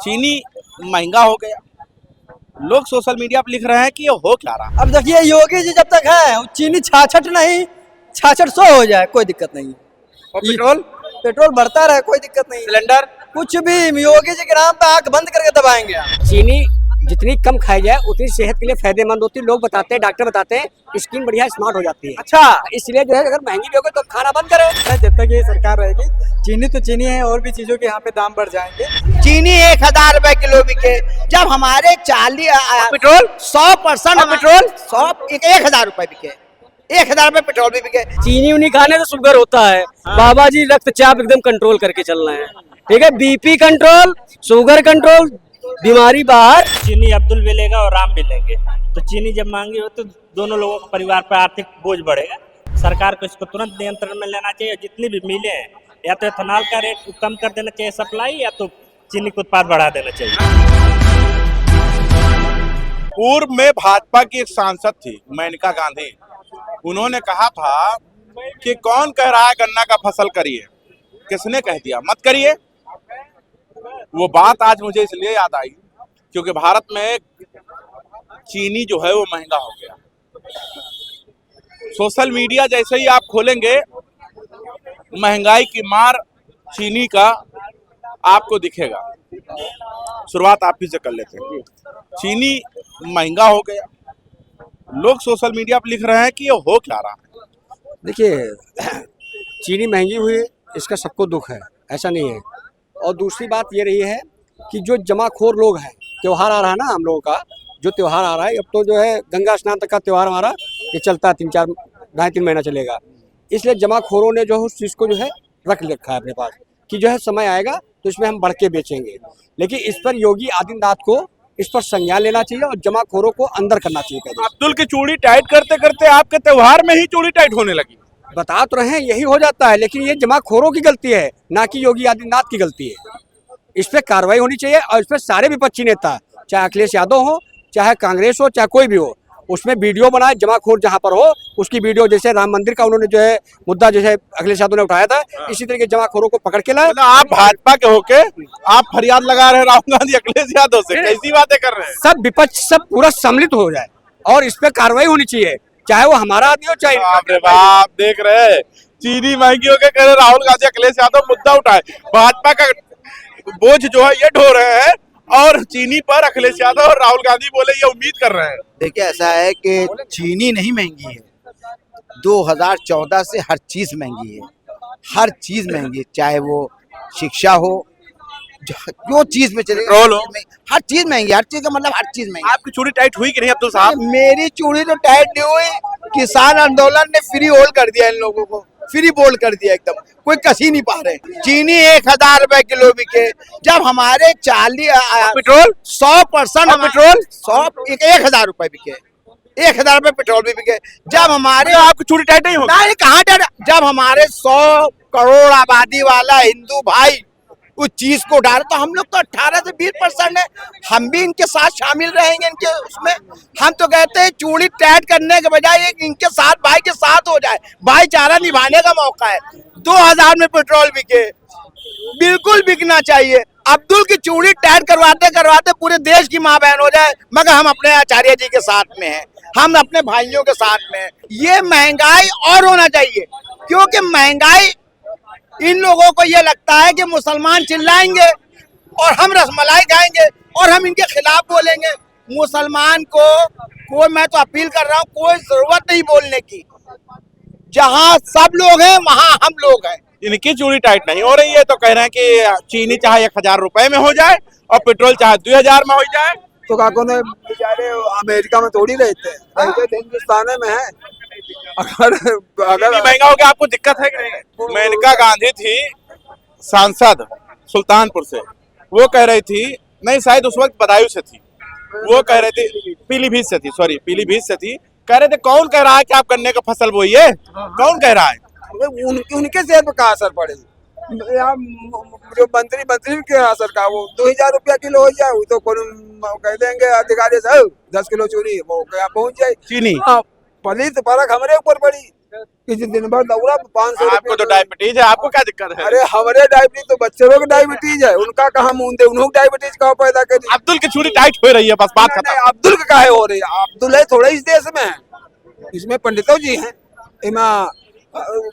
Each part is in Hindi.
चीनी महंगा हो गया। लोग सोशल मीडिया पर लिख रहे हैं कि ये हो क्या रहा। अब देखिए योगी जी जब तक है चीनी 66 नहीं 6600 हो जाए कोई दिक्कत नहीं। और पेट्रोल पेट्रोल बढ़ता रहे कोई दिक्कत नहीं। सिलेंडर कुछ भी योगी जी के नाम पे आंख बंद करके दबाएंगे। चीनी जितनी कम खाई जाए उतनी सेहत के लिए फायदेमंद होती है। लोग बताते हैं, डॉक्टर बताते हैं स्किन बढ़िया स्मार्ट हो जाती है। अच्छा, इसलिए जो है अगर महंगी भी होगी तो खाना बंद करो। जब तक ये सरकार रहेगी चीनी तो चीनी है, और भी चीजों के यहाँ पे दाम बढ़ जाएंगे। चीनी 1000 रुपए किलो बिके, जब हमारे 40 पेट्रोल 100% पेट्रोल 1000 रुपए बिके, 1000 रुपए पेट्रोल भी बिके। चीनी उन्हीं खाने से शुगर होता है। बाबा जी रक्तचाप एकदम कंट्रोल करके चल रहे हैं, ठीक है। बीपी कंट्रोल, शुगर कंट्रोल, बीमारी बाहर। चीनी अब्दुल भी लेगा और राम भी लेंगे, तो चीनी जब महंगी हो तो दोनों लोगों के परिवार पर आर्थिक बोझ बढ़ेगा। सरकार को इसको तुरंत नियंत्रण में लेना चाहिए। जितनी भी मिलें हैं या तो एथेनॉल का रेट कम कर देना चाहिए सप्लाई, या तो चीनी का उत्पाद बढ़ा देना चाहिए। पूर्व में भाजपा की एक सांसद थी मेनका गांधी, उन्होंने कहा था कि कौन कह रहा है गन्ना का फसल करिए, किसने कह दिया मत करिए। वो बात आज मुझे इसलिए याद आई क्योंकि भारत में चीनी जो है वो महंगा हो गया। सोशल मीडिया जैसे ही आप खोलेंगे महंगाई की मार चीनी का आपको दिखेगा। शुरुआत आप ही से कर लेते हैं। चीनी महंगा हो गया, लोग सोशल मीडिया पर लिख रहे हैं कि ये हो क्या रहा है। देखिए चीनी महंगी हुई इसका सबको दुख है, ऐसा नहीं है। और दूसरी बात ये रही है कि जो जमाखोर लोग हैं, त्यौहार आ रहा है ना हम लोगों का, जो त्यौहार आ रहा है अब तो जो है गंगा स्नान तक का त्यौहार हमारा ये चलता है 3-3 महीना चलेगा। इसलिए जमाखोरों ने जो है उस चीज़ को जो है रख रखा है अपने पास कि जो है समय आएगा तो इसमें हम बढ़ के बेचेंगे। लेकिन इस पर योगी आदित्यनाथ को इस पर संज्ञान लेना चाहिए और जमाखोरों को अंदर करना चाहिए। अब्दुल की चूड़ी टाइट करते करते आपके त्योहार में ही चूड़ी टाइट होने लगी। बता तो रहे हैं यही हो जाता है, लेकिन ये जमाखोरों की गलती है, ना कि योगी आदित्यनाथ की गलती है। इस पर कार्रवाई होनी चाहिए और इस पर सारे विपक्षी नेता, चाहे अखिलेश यादव हो, चाहे कांग्रेस हो, चाहे कोई भी हो, उसमें वीडियो बनाए। जमाखोर जहां पर हो उसकी वीडियो, जैसे राम मंदिर का उन्होंने जो है मुद्दा जैसे अखिलेश यादव ने उठाया था, इसी तरीके जमाखोरों को पकड़ के लाए। मतलब आप भाजपा के होके आप फरियाद लगा रहे हैं राहुल गांधी अखिलेश यादव से, कैसी बातें कर रहे हैं। सब विपक्ष सब पूरा सम्मिलित हो जाए और इस पर कार्रवाई होनी चाहिए, चाहे वो हमारा आदमी हो चाहे। बाप रे बाप, देख रहे हैं चीनी महंगी हो के कह रहे राहुल गांधी अखिलेश यादव मुद्दा उठाए, भाजपा का बोझ जो है ये ढो रहे हैं और चीनी पर अखिलेश यादव और राहुल गांधी बोले ये उम्मीद कर रहे हैं। देखिए ऐसा है कि चीनी नहीं महंगी है, 2014 से हर चीज महंगी है, हर चीज महंगी है, चाहे वो शिक्षा हो, जो चीज में चले, पेट्रोल हो, हर चीज महंगी, हर चीज का मतलब हर चीज महंगी। आपकी चूड़ी टाइट हुई कि नहीं अब्दुल साहब? मेरी चूड़ी तो टाइट नहीं हुई, किसान आंदोलन ने फ्री होल्ड कर दिया, इन लोगों को फ्री बोल्ड कर दिया, एकदम कोई कस ही नहीं पा रहे। चीनी 1000 रुपए किलो बिके, जब हमारे 40 पेट्रोल 100% पेट्रोल 1000 रुपए बिके, 1000 रुपए पेट्रोल भी बिके, जब हमारे आपकी चूड़ी टाइट नहीं होगी। नहीं कहाँ टाइट, जब हमारे 100 करोड़ आबादी वाला हिंदू भाई उस चीज को डाले तो हम लोग तो 18 से 20% है, हम भी इनके साथ शामिल रहेंगे इनके उसमें। हम तो कहते हैं चूड़ी टाइट करने के बजाय इनके साथ भाई के साथ हो जाए, भाईचारा निभाने का मौका है। 2000 में पेट्रोल बिके, बिल्कुल बिकना चाहिए। अब्दुल की चूड़ी टाइट करवाते करवाते पूरे देश की माँ बहन हो जाए, मगर हम अपने आचार्य जी के साथ में हैं, हम अपने भाइयों के साथ में हैं। ये महंगाई और होना चाहिए, क्योंकि महंगाई इन लोगों को ये लगता है कि मुसलमान चिल्लाएंगे और हम रसमलाई खाएंगे और हम इनके खिलाफ बोलेंगे। मुसलमान को मैं तो अपील कर रहा हूँ, कोई जरूरत नहीं बोलने की, जहाँ सब लोग हैं वहाँ हम लोग हैं। इनकी चूड़ी टाइट नहीं हो रही है तो कह रहे हैं कि चीनी चाहे 1000 रुपए में हो जाए और पेट्रोल चाहे 2000 में हो जाए। तो काकों ने बेचारे अमेरिका में थोड़ी रहते हैं, हिंदुस्तान में है। अगर महंगा हो गया आपको दिक्कत है कि नहीं? मेनका गांधी थी सांसद सुल्तानपुर से, वो कह रही थी, नहीं शायद उस वक्त बदायूं से थी, वो कह रही थी पीलीभीत से थी, सॉरी पीलीभीत से थी, कह रहे थे कौन कह रहा है कि आप गन्ने का फसल बोइए, कौन कह रहा है? उनके सेहत पर क्या असर पड़ेगा? यहाँ जो मंत्री के असर का, वो 2000 रुपया किलो हो जाए, वो तो कह देंगे अधिकारी साहब 10 किलो चूड़ी वो क्या पहुंच जाए चीनी। पड़ी तो फर्क हमारे ऊपर पड़ी, किसी दिन भर दौड़ा 500 आपको तो डायबिटीज है, आपको क्या दिक्कत है? अरे हमारे डायबिटीज तो बच्चे लोग डायबिटीज है, उनका कहाँ मुंह दे, उन्होंने डायबिटीज कहाँ पैदा करी। अब्दुल की चूड़ी टाइट हो रही है, बस बात खत्म। नहीं, अब्दुल का काहे हो रही है? अब्दुल है थोड़ा इस देश में है, इसमें पंडितों जी हैं, इमा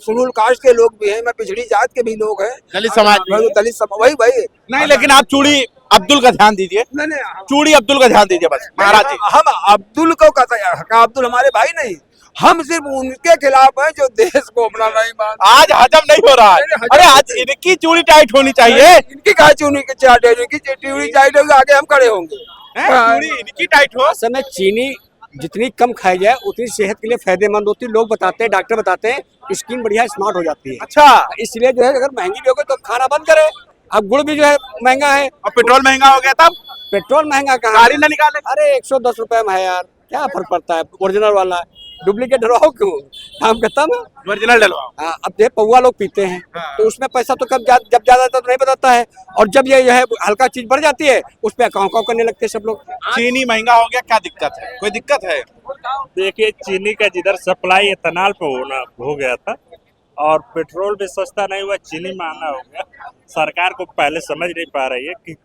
सुनूल कास्ट के लोग भी हैं, मैं पिछड़ी जात के भी लोग हैं, दलित समाज भी है। दलित समाज वही भाई। नहीं, लेकिन आप चूड़ी अब्दुल का ध्यान दीजिए, नहीं चूड़ी अब्दुल का ध्यान दीजिए बस महाराज जी। हम अब्दुल को कहते, अब्दुल हमारे भाई नहीं, हम सिर्फ उनके खिलाफ हैं जो देश को अपना नहीं मानते। आज हजम नहीं हो रहा है। अरे आज इनकी चूड़ी टाइट होनी चाहिए। इनकी कहा चूड़ी की चाट है, इनकी चूड़ी टाइट होगी, आगे हम खड़े होंगे। चूड़ी इनकी टाइट हो। असल में चीनी जितनी कम खाई जाए उतनी सेहत के लिए फायदेमंद होती है। लोग बताते हैं, डॉक्टर बताते हैं, स्किन बढ़िया स्मार्ट हो जाती है। अच्छा, इसलिए जो है अगर महंगी भी होगी तो खाना बंद करे। अब गुड़ भी जो है महंगा है, और पेट्रोल महंगा हो गया तब पेट्रोल महंगा कहाँ गाड़ी ना निकाले। अरे 110 रुपए में है यार, क्या फर्क पड़ता है? ओरिजिनल वाला डुप्लीकेट डलवाओ क्यों, काम खत्म है। ओरिजिनल डलवाओ। हाँ, अब देख पौवा लोग पीते हैं हाँ। तो उसमें पैसा तो कब जब ज्यादा तो नहीं बताता है, और जब ये है हल्का चीज बढ़ जाती है उस पर काव काव करने लगते हैं सब लोग। चीनी महंगा हो गया, क्या दिक्कत है? कोई दिक्कत है? देखिए, चीनी का जिधर सप्लाई इथेनॉल पे हो गया था और पेट्रोल भी सस्ता नहीं हुआ, चीनी महंगा हो गया। सरकार को पहले समझ नहीं पा रही है कि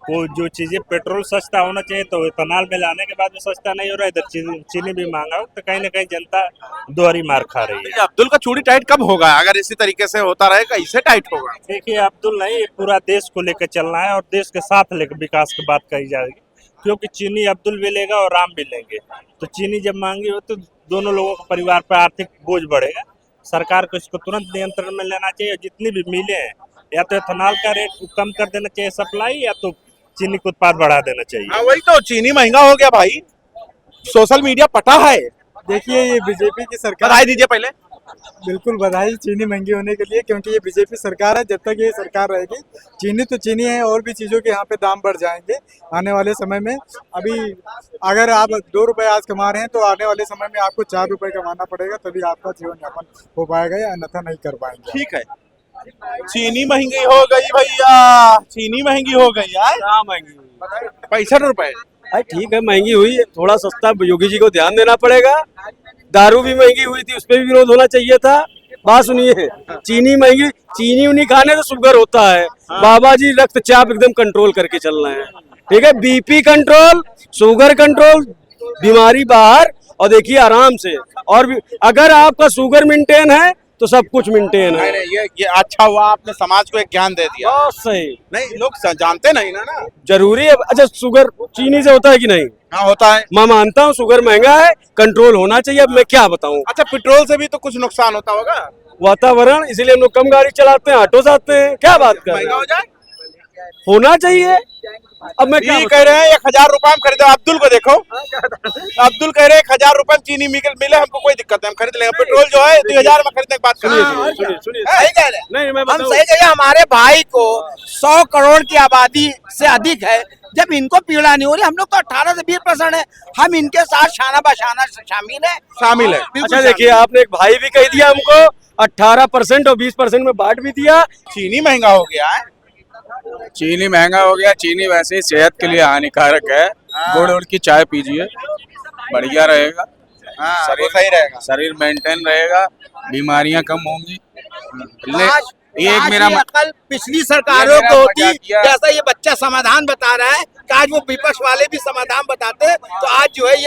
वो जो चीजें पेट्रोल सस्ता होना चाहिए तो इथेनॉल में लाने के बाद भी सस्ता नहीं हो रहा है, इधर चीनी भी महंगा हो, तो कहीं ना कहीं जनता दोहरी मार खा रही है। ये अब्दुल का चूड़ी टाइट कब होगा? अगर इसी तरीके से होता रहेगा, इससे टाइट होगा। देखिए, अब्दुल नहीं, पूरा देश को लेकर चलना है और देश के साथ लेकर विकास की बात कही जाएगी, क्योंकि चीनी अब्दुल भी लेगा और राम भी लेंगे। तो चीनी जब महंगी हो तो दोनों लोगों के परिवार पर आर्थिक बोझ बढ़ेगा। सरकार को इसको तुरंत नियंत्रण में लेना चाहिए। जितनी भी मिलें हैं, या तो इथेनॉल का रेट कम कर देना चाहिए सप्लाई, या तो चीनी का उत्पाद बढ़ा देना चाहिए। हाँ, वही तो, चीनी महंगा हो गया भाई, सोशल मीडिया पटा है। देखिए, ये बीजेपी की सरकार, बधाई दीजिए पहले। बिल्कुल बधाई चीनी महंगी होने के लिए, क्योंकि ये बीजेपी सरकार है। जब तक ये सरकार रहेगी, चीनी तो चीनी है, और भी चीज़ों के यहाँ पे दाम बढ़ जाएंगे आने वाले समय में। अभी अगर आप 2 रुपए आज कमा रहे हैं तो आने वाले समय में आपको 4 रुपए कमाना पड़ेगा, तभी आपका जीवन यापन हो पाएगा, या अन्यथा नहीं कर पाएंगे। ठीक है, चीनी महंगी हो गई भैया, चीनी महंगी हो गई यार। हाँ, महंगी हुई। 65 रुपए। अरे ठीक है, महंगी हुई है, थोड़ा सस्ता योगी जी को ध्यान देना पड़ेगा। दारू भी महंगी हुई थी, उस पर भी विरोध होना चाहिए था। बात सुनिए, चीनी महंगी, चीनी उन्हीं खाने से शुगर होता है। बाबा जी रक्तचाप एकदम कंट्रोल करके चल रहे हैं, ठीक है, बीपी कंट्रोल, शुगर कंट्रोल, बीमारी बाहर, और देखिए आराम से। और भी अगर आपका शुगर मेंटेन है तो सब कुछ मेंटेन है। नहीं, ये अच्छा हुआ, आपने समाज को एक ज्ञान दे दिया। बहुत सही, नहीं, लोग जानते नहीं ना। जरूरी है। अच्छा, शुगर चीनी से होता है कि नहीं? हाँ, होता है। मैं मानता हूँ शुगर महंगा है, कंट्रोल होना चाहिए। अब मैं क्या बताऊँ, अच्छा, पेट्रोल से भी तो कुछ नुकसान होता होगा। वातावरण, इसीलिए हम लोग कम गाड़ी चलाते हैं, ऑटो से आते हैं। क्या बात कर रहे महंगा हो हैं? जाए, होना चाहिए। अब मैं क्या ये कह रहे हैं 1000 रुपए में खरीदो। अब्दुल को देखो, अब्दुल कह रहे हैं 1000 रुपए में चीनी मिले, हमको कोई दिक्कत नहीं, हम खरीद लेंगे। पेट्रोल जो है 2000 में खरीदने की बात कर रहे हैं। सुनिए, सही कह रहे हैं। नहीं मैं हम बताऊं, सही कह रहे हैं, हमारे भाई को 100 करोड़ की आबादी से अधिक है, जब इनको पीड़ा नहीं हो रही, हम लोग तो 18 से 20% है, हम इनके साथ शाना बशाना शामिल है। शामिल है। अच्छा देखिए, आपने एक भाई भी कह दिया हमको, 18% और 20% में बांट भी दिया। चीनी महंगा हो गया है। चीनी महंगा हो गया। चीनी वैसे ही सेहत के लिए हानिकारक है। गुड़ उड़ की चाय पीजिए, बढ़िया रहेगा। हाँ, वो सही रहेगा। शरीर मेंटेन रहेगा, बीमारियां कम होंगी। एक मेरा अकल पिछली सरकारों को होती, जैसा ये बच्चा समाधान बता रहा है, कि आज वो विपक्ष वाले भी समाधान बताते तो आज जो है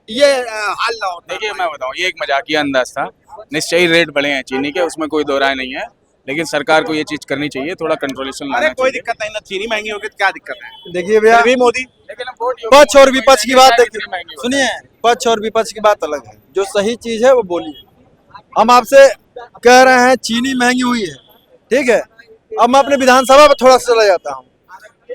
ये हाल ना होता। देखिए मैं बताऊं, ये एक मजाकिया अंदाज था। निश्चय ही रेट बढ़े हैं चीनी के, उसमें कोई दो राय नहीं है, लेकिन सरकार को ये चीज करनी चाहिए, थोड़ा कंट्रोलेशन लाना अरे चाहिए। कोई दिक्कत नहीं ना, चीनी महंगी होगी तो क्या दिक्कत है? देखिए भैया, फिर भी मोदी पक्ष और विपक्ष की बात देखिए, सुनिए, पक्ष और विपक्ष की बात अलग है, जो सही चीज है वो बोलिए। हम आपसे कह रहे हैं चीनी महंगी हुई है, ठीक है। अब मैं अपने विधानसभा में थोड़ा सा चला जाता हूँ।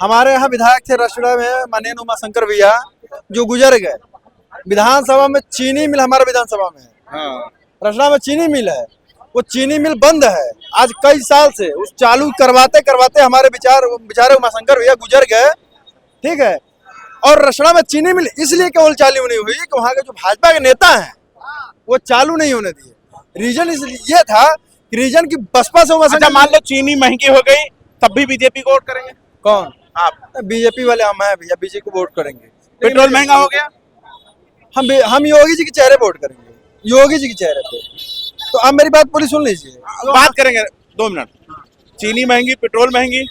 हमारे यहाँ विधायक थे रसड़ा में माननीय उमाशंकर भैया, जो गुजर गए। विधानसभा में चीनी मिल हमारे विधानसभा में है, रसड़ा में चीनी मिल है, वो चीनी मिल बंद है आज कई साल से। उस चालू करवाते करवाते हमारे बेचारे उमाशंकर भैया गुजर गए, ठीक है। और रसड़ा में चीनी मिल इसलिए केवल चालू नहीं हुई कि वहाँ के जो भाजपा के नेता हैं वो चालू नहीं होने दिए। रीजन इसलिए ये था कि रीजन की बसपा से अच्छा, मान लो चीनी महंगी हो गई तब भी बीजेपी को वोट करेंगे? कौन? आप। बीजेपी वाले हम हैं भैया, बीजेपी को वोट करेंगे। पेट्रोल महंगा हो गया, हम योगी जी के चेहरे वोट करेंगे। योगी जी के चेहरे पे। तो अब मेरी बात पूरी सुन लीजिए। बात करेंगे 2 मिनट। चीनी महंगी, पेट्रोल महंगी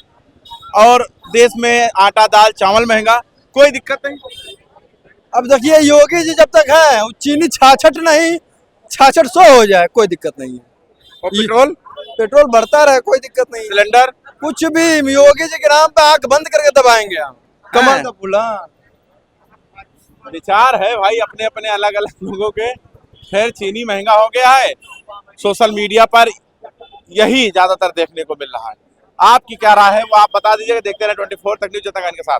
और देश में आटा दाल चावल महंगा, कोई दिक्कत नहीं। अब देखिए योगी जी जब तक है वो चीनी 66 नहीं 6600 हो जाए कोई दिक्कत नहीं है। और पेट्रोल पेट्रोल बढ़ता रहे कोई दिक्कत नहीं है। सिलेंडर कुछ भी योगी जी के नाम पे आंख बंद करके दबाएंगे हम। कमल का फूल। हाँ। विचार है भाई अपने अपने अलग अलग लोगों के। खैर चीनी महंगा हो गया है, सोशल मीडिया पर यही ज्यादातर देखने को मिल रहा है। आपकी क्या राय है वो आप बता दीजिएगा। देखते रहे 24 तक न्यूज़ जनता के साथ।